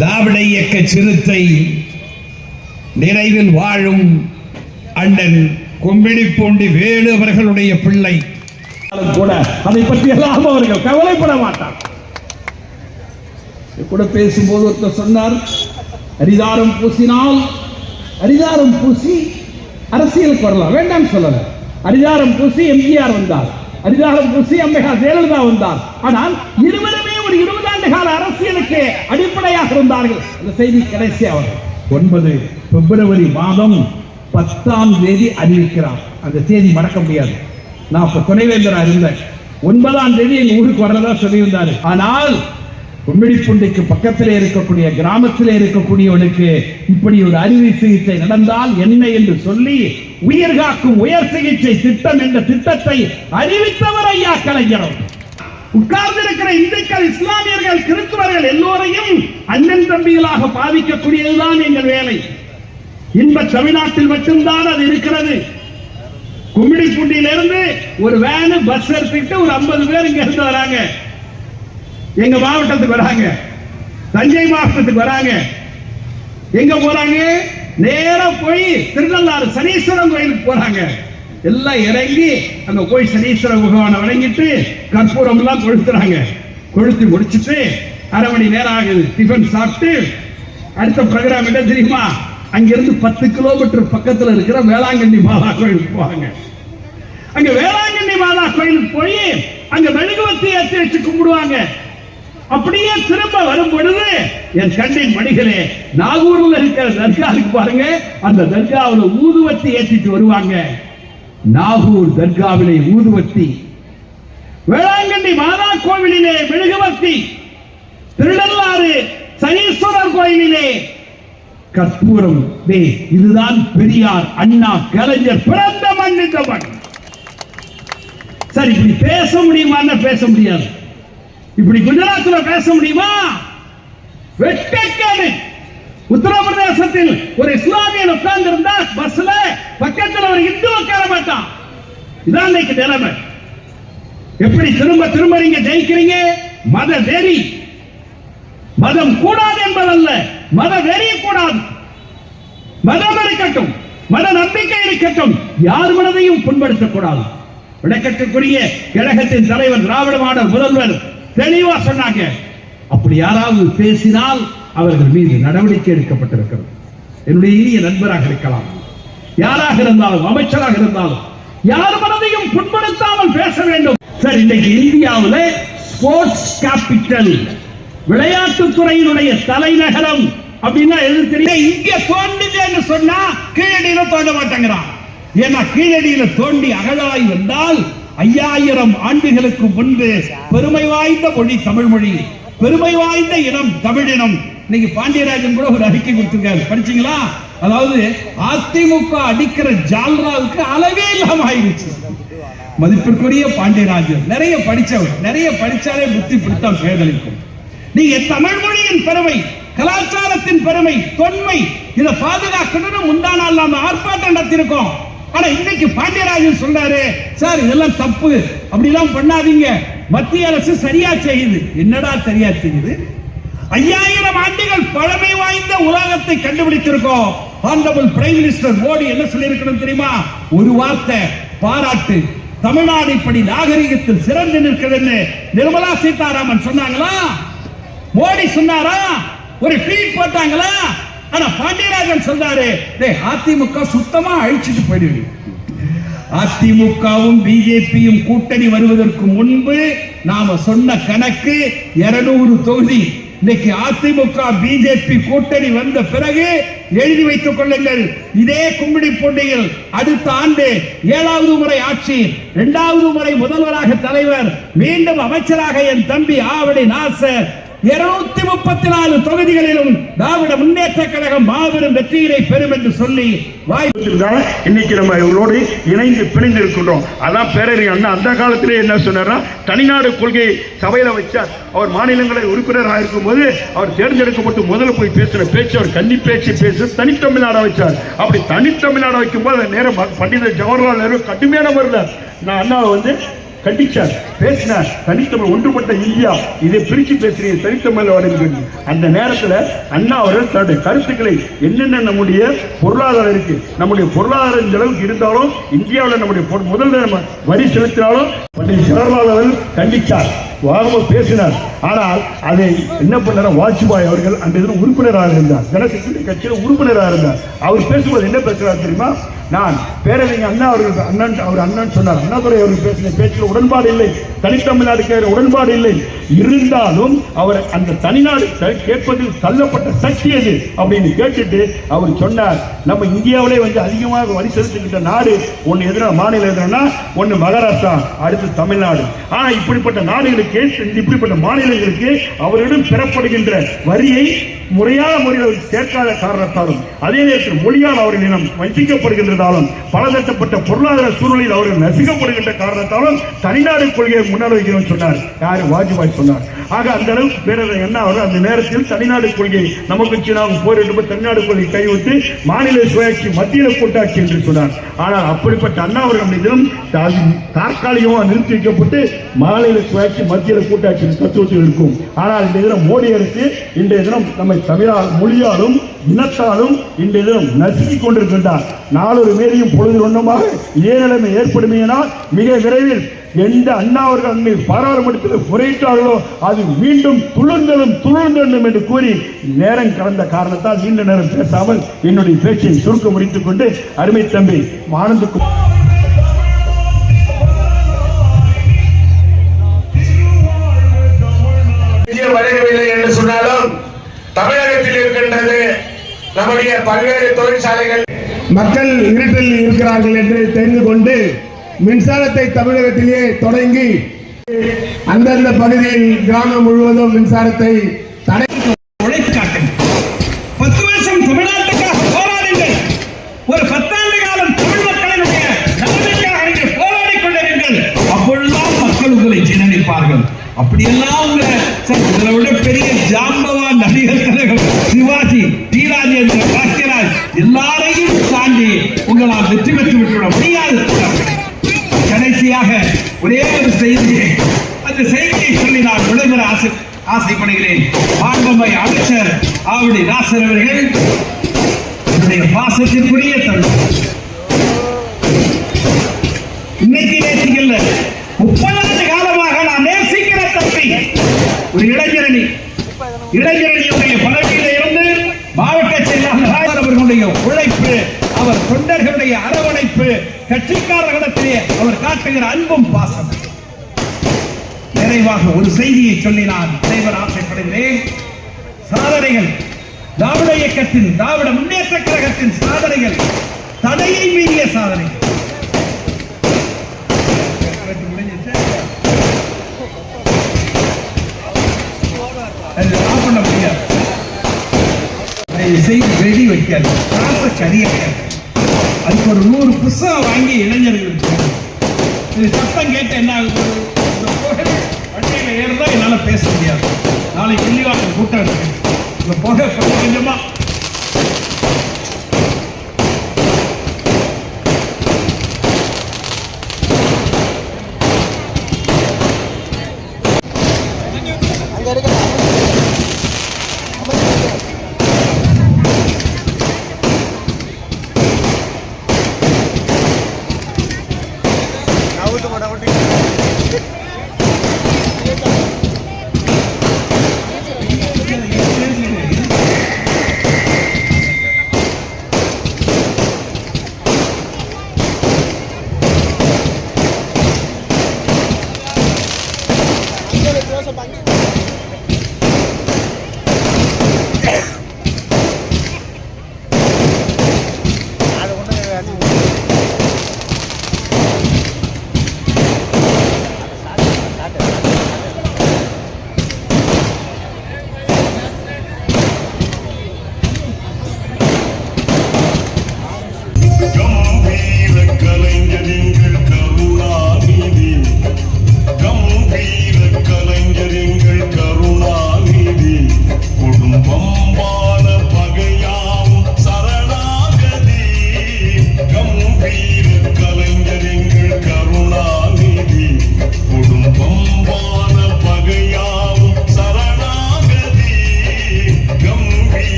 திராவிட இயக்க சிறுத்தை நினைவில் வாழும் அண்ணன் கொம்பிடிப்பூண்டி வேலு அவர்களுடைய பிள்ளை கூட அதை பற்றி எல்லாம் அவர்கள் கவலைப்பட மாட்டார். கூட பேசும்போது ஒருத்தர் சொன்னார், அரிதாரம் பூசினால் அரிதாரம் பூசி அரசியலுக்கு வரலாம், வேண்டாம் சொல்லல. அரிதாரம் பூசி எம்ஜிஆர் வந்தார், அரிதாரம் பூசி அம்மையார் ஜெயலலிதா வந்தார். ஆனால் இருவருமே ஒரு 20 ஆண்டு கால அரசியலுக்கு அடிப்படையாக இருந்தார்கள். அந்த செய்தி கடைசி அவர்கள் 9 பிப்ரவரி மாதம் 10ஆம் தேதி அறிவிக்கிறார். அந்த தேதி மறக்க முடியாது. நான் இப்ப துணைவேந்தராக இருந்தேன். 9ஆம் தேதி எங்க ஊருக்கு வர்றதா சொல்லியிருந்தாரு. ஆனால் கும்மிடிப்பூண்டிக்கு பக்கத்திலே இருக்கக்கூடிய கிராமத்திலே இருக்கக்கூடியவனுக்கு இப்படி ஒரு அறுவை சிகிச்சை நடந்தால் என்ன என்று சொல்லி உயிர் காக்கும் உயர் சிகிச்சை திட்டம் என்ற திட்டத்தை அறிவித்தவர் ஐயா கலைஞர். உட்கார்ந்திருக்கிற இந்துக்கள், இஸ்லாமியர்கள், கிறிஸ்துவர்கள் எல்லோரையும் அண்ணன் தம்பிகளாக பாதிக்கக்கூடியதுதான் எங்கள் வேலை. இன்ப தமிழ்நாட்டில் மட்டும்தான் அது இருக்கிறது. கும்மிடிப்பூண்டியிலிருந்து ஒரு வேனு பஸ் எடுத்துக்கிட்டு ஒரு 50 பேர் இங்க இருந்து வராங்க, எங்க மாவட்டத்துக்கு வராங்க, தஞ்சை மாவட்டத்துக்கு வராங்க. எங்க போறாங்க? நேரா போய் திருநள்ளாறு சனீஸ்வரன் கோயிலுக்கு போறாங்க. எல்லாம் இறங்கி அங்க போய் சனீஸ்வர பகவானை வணங்கிட்டு கற்பூரம் எல்லாம் கொளுத்துறாங்க. கொளுத்து முடிச்சுட்டு அரை மணி நேரம் ஆகுது. டிஃபன் சாப்பிட்டு அடுத்த ப்ரோக்ராம் என்ன தெரியுமா? அங்கிருந்து 10 கிலோமீட்டர் பக்கத்தில் இருக்கிற வேளாங்கண்ணி மாதா கோயிலுக்கு போவாங்க. அங்க வேளாங்கண்ணி மாதா கோயிலுக்கு போய் அங்க மெழுகுவர்த்தி ஏற்றி வச்சு கும்பிடுவாங்க. அப்படியே திரும்ப வரும் பொழுது என் கண்ணின் மணிகளே, நாகூர்ல இருக்கிற தர்காவுக்கு பாருங்க, அந்த தர்காவில் ஊதுவத்தி ஏற்றிட்டு வருவாங்க. நாகூர் தர்காவிலே ஊதுவத்தி, வேளாங்கண்ணி மாதா கோவிலிலே மெழுகுவர்த்தி, திருநள்ளாறு சனீஸ்வரர் கோயிலிலே கற்பூரம். இதுதான் பெரியார், அண்ணா, கலைஞர் பிறந்த மண் இந்த மண். சரி, இப்படி பேச முடியுமா? பேச முடியாது. இப்படி குஜராத்ல பேச முடியுமா? வெட்டக்கேடு. உத்தரப்பிரதேசத்தில் ஒரு இஸ்லாமியன் உட்கார்ந்து இருந்தா பஸ்ல பக்கத்தில் ஒரு இந்து உட்கார மாட்டான். இதான் இன்னைக்கு நிலைமை. எப்படி திரும்ப திரும்ப நீங்க ஜெயிக்கிறீங்க? மத வெறி. மதம் கூடாது என்பதல்ல, மத வெறி கூடாது. மதம் இருக்கட்டும், மத நம்பிக்கை இருக்கட்டும், யார் மனதையும் புண்படுத்தக்கூடாது. விடக்கட்டுக்குரிய கழகத்தின் தலைவர், திராவிட மாடல் முதல்வர் தெளிவா சொன்னாங்க, அப்படி யாராவது பேசினால் அவர்கள் மீது நடவடிக்கை எடுக்கப்பட்டிருக்கிறது. என்னுடைய இனிய நண்பராக இருக்கலாம், யாராக இருந்தாலும், அமைச்சராக இருந்தாலும், யார் மனதையும் புண்படுத்தாமல் பேச வேண்டும். சரி, இன்னைக்கு இந்தியாவில் ஸ்போர்ட்ஸ் கேபிட்டல், விளையாட்டுத்துறையினுடைய தலைநகரம் அப்படின்னா எது தெரியும்? இங்க தோண்டின்னு சொன்னா கீழடியில தோண்ட மாட்டேங்கிறான். ஏன்னா கீழடியில தோண்டி அகழாய் வந்தால் 5000 ஆண்டுகளுக்கு முன்பு பெருமை வாய்ந்த மொழி தமிழ் மொழி, பெருமை வாய்ந்த இனம் தமிழினம். இன்னைக்கு பாண்டியராஜன் கூட ஒரு அறிக்கை கொடுத்திருக்காரு, படிச்சீங்களா? அதாவது அதிமுக அடிக்கிற ஜால்ராவுக்கு அளவே இல்லாம ஆயிடுச்சு. மதிப்பிற்குரிய பாண்டியராஜன் நிறைய படிச்சவர், நிறைய படிச்சாலே புத்தி பிடித்தான் பேதலிக்கும். நீங்க தமிழ் மொழியின் பெருமை, கலாச்சாரத்தின் பெருமை, தொன்மை, இதை பாதுகாக்கணும். முந்தா நாள் நாம ஆர்ப்பாட்டம் நடத்திருக்கோம். ஆனா இன்னைக்கு பாண்டியராஜன் சொல்றாரு, சார் இதெல்லாம் தப்பு, அப்படிலாம் பண்ணாதீங்க, மத்திய அரசு சரியா செய்யுது. என்னடா சரியா செய்யுது? 5000 ஆண்டுகள் பழமை வாய்ந்த உலகத்தை கண்டுபிடித்திருக்கோம். ஹானரபிள் பிரைம் மினிஸ்டர் மோடி என்ன சொல்லியிருக்கணும் தெரியுமா? ஒரு வார்த்தை பாராட்டு. தமிழ்நாடு இப்படி நாகரிகத்தில் சிறந்து நிற்கிறது நிர்மலா சீதாராமன் சொன்னாங்களா? மோடி சொன்னாரா? ஒரு ட்வீட் போட்டாங்களா? ஆனா பாண்டியராஜன் சொல்றாரு, அதிமுக சுத்தமா அழிச்சிட்டு போயிடுவீங்க. அதிமுகவும் பிஜேபியும் கூட்டணி வருவதற்கு முன்பு நாம சொன்ன கணக்கு 200 தொகுதி. இன்னைக்கு அதிமுக பிஜேபி கூட்டணி வந்த பிறகு எழுதி வைத்துக் கொள்ளுங்கள், இதே கும்மிடிப்பூண்டியில் அடுத்த ஆண்டு 7வது முறை ஆட்சி, 2வது முறை முதல்வராக தலைவர், மீண்டும் அமைச்சராக என் தம்பி ஆவடி நாசர், 234 தொகுதிகளிலும் திராவிட முன்னேற்ற கழகம் மாபெரும் வெற்றியை பெறும் என்று சொல்லி வாய்ப்பு. இன்னைக்கு நம்ம இவங்களோடு இணைந்து பிணைந்து இருக்கின்றோம். அதான் பேரறிஞர் அண்ணா அந்த காலத்திலே என்ன சொன்னார்னா, தனிநாடு கொள்கை சபையில வச்சார். அவர் மாநிலங்களை உறுப்பினராக இருக்கும் போது அவர் தேர்ந்தெடுக்கப்பட்டு முதல்ல போய் பேசின பேச்சு, அவர் கன்னி பேச்சு பேச தனித்தமிழ்நாட வச்சார். அப்படி தனித்தமிழ்நாட வைக்கும் போது நேரம் பண்டித ஜவஹர்லால் நேரு கடுமையான முறையில் நான் அண்ணாவை கண்டிச்சார், பேசினார். தனித்தமிழ் ஒன்றுபட்ட இந்தியா, இதை பிரிச்சு பேசுறீங்க, தனித்தமிழ் வருகிறது. அந்த நேரத்தில் அண்ணா அவர்கள் தன்னுடைய கருத்துக்களை என்னென்ன நம்முடைய பொருளாதாரம் இருக்கு, நம்முடைய பொருளாதாரம் இந்த அளவுக்கு இருந்தாலும் இந்தியாவில் நம்முடைய முதல்ல நம்ம வரி செலுத்தினாலும் பண்டிட் ஜவஹர்லால் அவர்கள் கண்டிச்சார், வாகம பேசினார். ஆனால் அதை என்ன பண்ணார், வாஜ்பாய் அவர்கள் அந்த இதில் உறுப்பினராக இருந்தார், ஜனசக்தி கட்சியில் உறுப்பினராக இருந்தார். அவர் பேசும்போது என்ன பேசுறாரு தெரியுமா, நான் பேரறிஞர் அண்ணா அவர்கள் அண்ணன் சொன்னார், அண்ணாதுரை அவர்கள் பேசின பேச்சில் உடன்பாடு இல்லை, தனித்தமிழ்நாடு உடன்பாடு இல்லை, இருந்தாலும் அவர் அந்த தனிநாடு கேட்பதில் தள்ளப்பட்ட சக்தி அது அப்படின்னு கேட்டுட்டு அவர் சொன்னார், நம்ம இந்தியாவிலே வந்து அதிகமாக வரி செலுத்துகின்ற நாடு ஒன்று எதிரான மாநிலம் எதிரானா ஒன்று மகாராஷ்டிரா, அடுத்து தமிழ்நாடு. ஆனால் இப்படிப்பட்ட நாடுகளுக்கு இப்படிப்பட்ட மாநிலங்களுக்கு அவரிடம் பெறப்படுகின்ற வரியை முறையான முறையில் சேர்க்காத காரணத்தாலும் அதே நேரத்தில் மொழியால் அவர்கள் இனம் வஞ்சிக்கப்படுகின்றதாலும் பலதட்டப்பட்ட பொருளாதார சூழ்நிலையில் அவர்கள் நசுக்கப்படுகின்ற காரணத்தாலும் தனிநாடு கொள்கையை முன்னால் வைக்கிறோம் சொன்னார். யார், வாஜ்பாய் சொன்னார். ஆக அந்த அளவுக்கு பேரறிஞர் அண்ணா அவர்கள் அந்த நேரத்தில் தனிநாடு கொள்கை நமக்கு சீனாவும் போரிட்டு தனிநாடு கொள்கை கைவிட்டு மாநில சுயாட்சி மத்தியில் கூட்டாட்சி என்று சொன்னார். ஆனால் அப்படிப்பட்ட அண்ணா அவர்கள் மீதும் தற்காலிகமாக நிறுத்தி வைக்கப்பட்டு மாநில சுயாட்சி மத்தியில் கூட்டாட்சி தத்துவத்தில் இருக்கும். ஆனால் இந்த தினம் மோடி அரசு இன்றைய தினம் நம்மை தமிழால் மொழியாலும் இனத்தாலும் இன்றைய தினம் நசுக்கிக் கொண்டிருக்கின்றார். நாளொரு மேலையும் பொழுது ஒன்றமாக இதே நிலைமை ஏற்படுமையினால் மிக விரைவில் எந்த அண்ணா அவர்கள் அண்மை பாராளுமன்றத்தில் முறையிட்டார்களோ அது மீண்டும் துளுர்ந்தெழும் என்று கூறி நேரம் கடந்த காரணத்தால் நீண்ட நேரம் பேசாமல் என்னுடைய பேச்சை சுருக்க முடித்துக் கொண்டு அருமை தம்பி ஆனந்துக்கு வருகவில்லை என்று சொன்னாலும் தமிழகத்தில் இருக்கின்றது நம்முடைய பல்வேறு தொழிற்சாலைகள். மக்கள் இருட்டில் இருக்கிறார்கள் என்று தெரிந்து கொண்டு மின்சாரத்தை தமிழகத்திலே தொடங்கி அந்தந்த பகுதியில் கிராமம் முழுவதும் மின்சாரத்தை தடை உழைத்து காட்டுங்கள். 10 வருஷம் தமிழ்நாட்டுக்காக போராடுங்கள். ஒரு 10 ஆண்டு காலம் தமிழ் மக்களினுடைய நலனுக்காக நீங்கள் போராடிக் கொண்டிருங்கள். அப்பொழுதுதான் மக்கள் உங்களை ஜீரணிப்பார்கள். அப்படியெல்லாம் உங்களை விட பெரிய ஜாம்பவான் நடிகர் தலைவர் சிவாஜி, டி ராஜேந்திர, பாக்கியராஜ் எல்லாரையும் தாண்டி உங்களால் வெற்றி பெற்று விட்டுவிட முடியாது. கடைசியாக ஒரே ஒரு செய்தியை, அந்த செய்தியை சொல்லி நான் விடைபெற ஆசைப்படுகிறேன். மாண்புமை அமைச்சர் ஆவடி நாசர் அவர்கள், என்னுடைய பாசத்திற்குரிய தமிழ், இன்னைக்கு நேற்றுக்கல்ல 30 ஆண்டு காலமாக நான் நேசிக்கிற தம்பி, ஒரு இளைஞரணியுடைய பதவியில இருந்து மாவட்ட செயலாளர் அவர்களுடைய உழைப்பு, அவர் தொண்டர்களுடைய அரவணைப்பு, கட்சிக்காரர்களிடத்திலே அவர் காட்டுகிற அன்பும் பாசம். நிறைவாக ஒரு செய்தியை சொல்லி நான் விடைபெற ஆசைப்படுகிறேன். சாதனைகள், திராவிட இயக்கத்தின், திராவிட முன்னேற்ற கழகத்தின் சாதனைகள், தடையை மீறிய சாதனைகள். செய்தி வெடி வைக்காது, காசை கறியாக்காது. அதுக்கு ஒரு 100 புத்தகம் வாங்கி இளைஞர்களுக்கு இது சத்தம் கேட்டு என்ன ஆகுது, வண்டியில் ஏறுதான் என்னால் பேச முடியாது. நாளைக்கு கிள்ளிவாக்கம் கூட்டம் இருக்கு, இந்த புகை கொஞ்சம் கொஞ்சமா